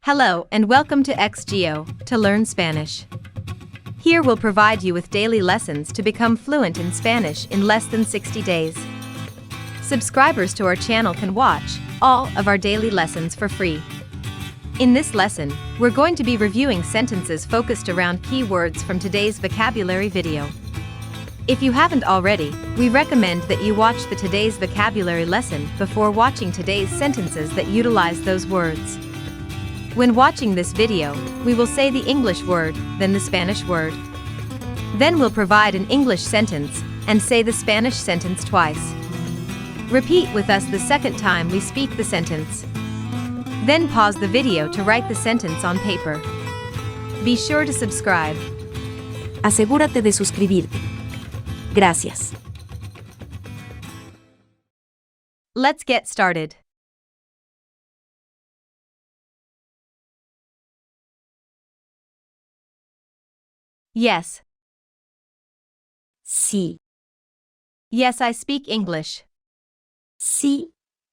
Hello and welcome to Xgeo, to learn Spanish. Here we'll provide you with daily lessons to become fluent in Spanish in less than 60 days. Subscribers to our channel can watch all of our daily lessons for free. In this lesson, we're going to be reviewing sentences focused around key words from today's vocabulary video. If you haven't already, we recommend that you watch the today's vocabulary lesson before watching today's sentences that utilize those words. When watching this video, we will say the English word, then the Spanish word. Then we'll provide an English sentence and say the Spanish sentence twice. Repeat with us the second time we speak the sentence. Then pause the video to write the sentence on paper. Be sure to subscribe. Asegúrate de suscribirte. Gracias. Let's get started. Yes. Sí. Yes, I speak English. Sí,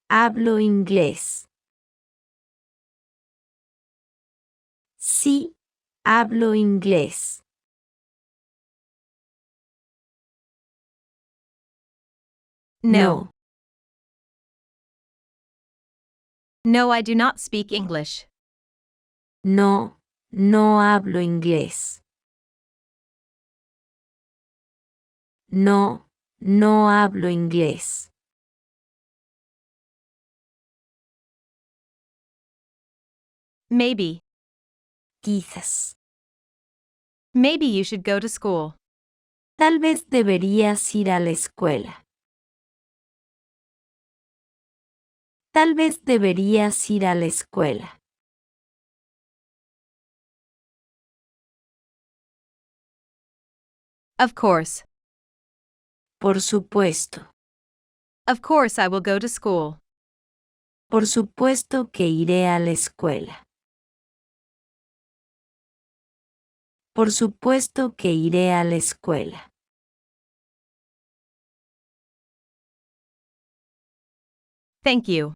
hablo inglés. Sí, hablo inglés. No. No, I do not speak English. No, no hablo inglés. No, no hablo inglés. Maybe. Quizás. Maybe you should go to school. Tal vez deberías ir a la escuela. Tal vez deberías ir a la escuela. Of course. Por supuesto. Of course I will go to school. Por supuesto que iré a la escuela. Por supuesto que iré a la escuela. Thank you.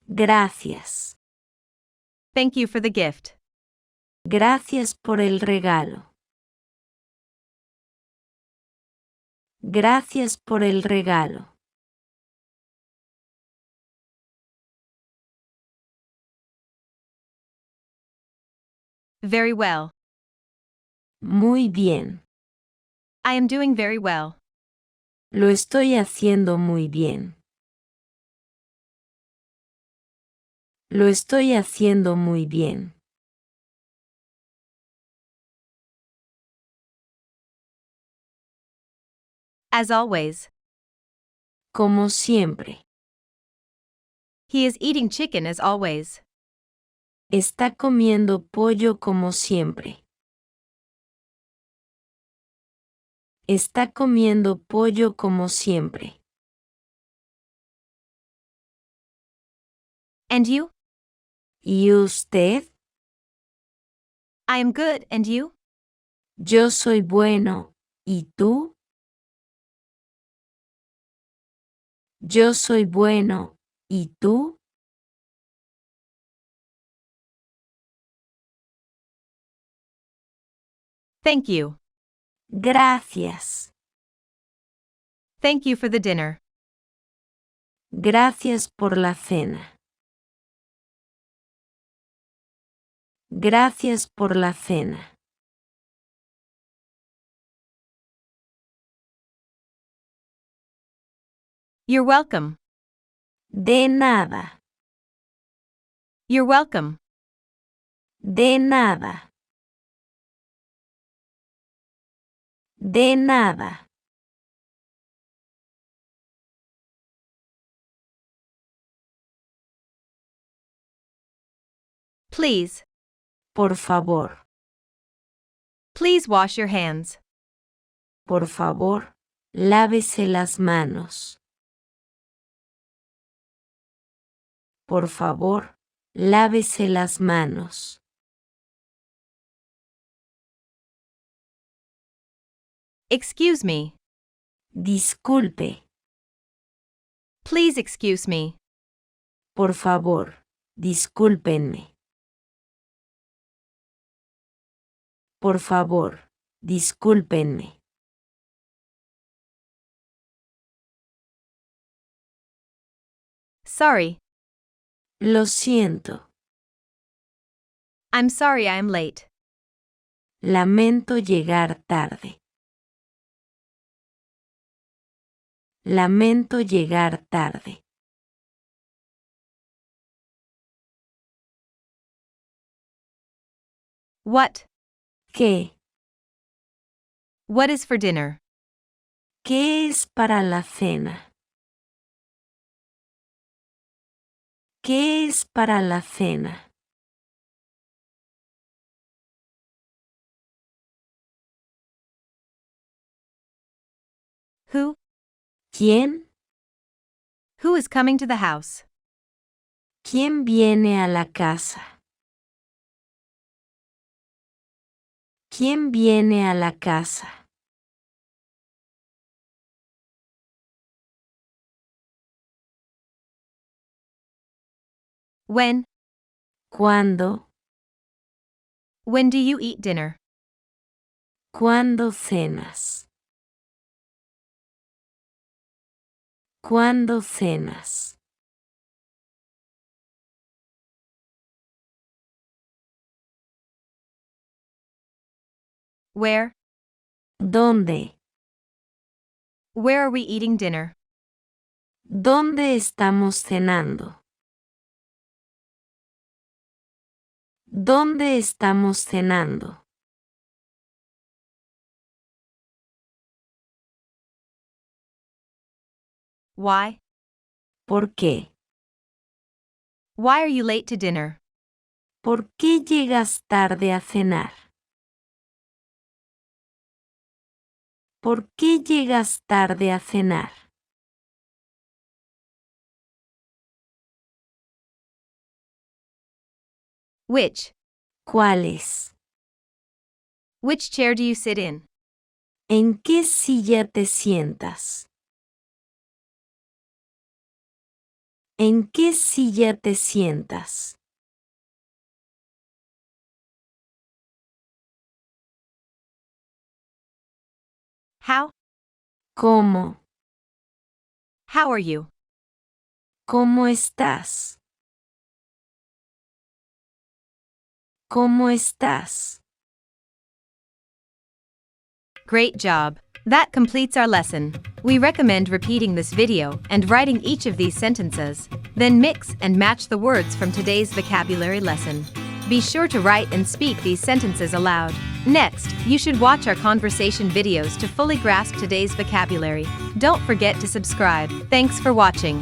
Gracias. Thank you for the gift. Gracias por el regalo. Gracias por el regalo. Very well. Muy bien. I am doing very well. Lo estoy haciendo muy bien. Lo estoy haciendo muy bien. As always. Como siempre. He is eating chicken as always. Está comiendo pollo como siempre. Está comiendo pollo como siempre. And you? ¿Y usted? I am good, and you? Yo soy bueno. ¿Y tú? Yo soy bueno. ¿Y tú? Thank you. Gracias. Thank you for the dinner. Gracias por la cena. Gracias por la cena. You're welcome. De nada. You're welcome. De nada. De nada. Please. Por favor. Please wash your hands. Por favor, lávese las manos. Por favor, lávese las manos. Excuse me. Disculpe. Please excuse me. Por favor, discúlpenme. Por favor, discúlpenme. Sorry. Lo siento. I'm sorry I'm late. Lamento llegar tarde. Lamento llegar tarde. What? ¿Qué? What is for dinner? ¿Qué es para la cena? ¿Qué es para la cena? Who? ¿Quién? Who is coming to the house? ¿Quién viene a la casa? ¿Quién viene a la casa? When? ¿Cuándo? When do you eat dinner? ¿Cuándo cenas? ¿Cuándo cenas? Where? ¿Dónde? Where are we eating dinner? ¿Dónde estamos cenando? ¿Dónde estamos cenando? Why? ¿Por qué? Why are you late to dinner? ¿Por qué llegas tarde a cenar? ¿Por qué llegas tarde a cenar? Which? ¿Cuáles? Which chair do you sit in? ¿En qué silla te sientas? ¿En qué silla te sientas? How? ¿Cómo? How are you? ¿Cómo estás? ¿Cómo estás? Great job! That completes our lesson. We recommend repeating this video and writing each of these sentences, then mix and match the words from today's vocabulary lesson. Be sure to write and speak these sentences aloud. Next, you should watch our conversation videos to fully grasp today's vocabulary. Don't forget to subscribe. Thanks for watching.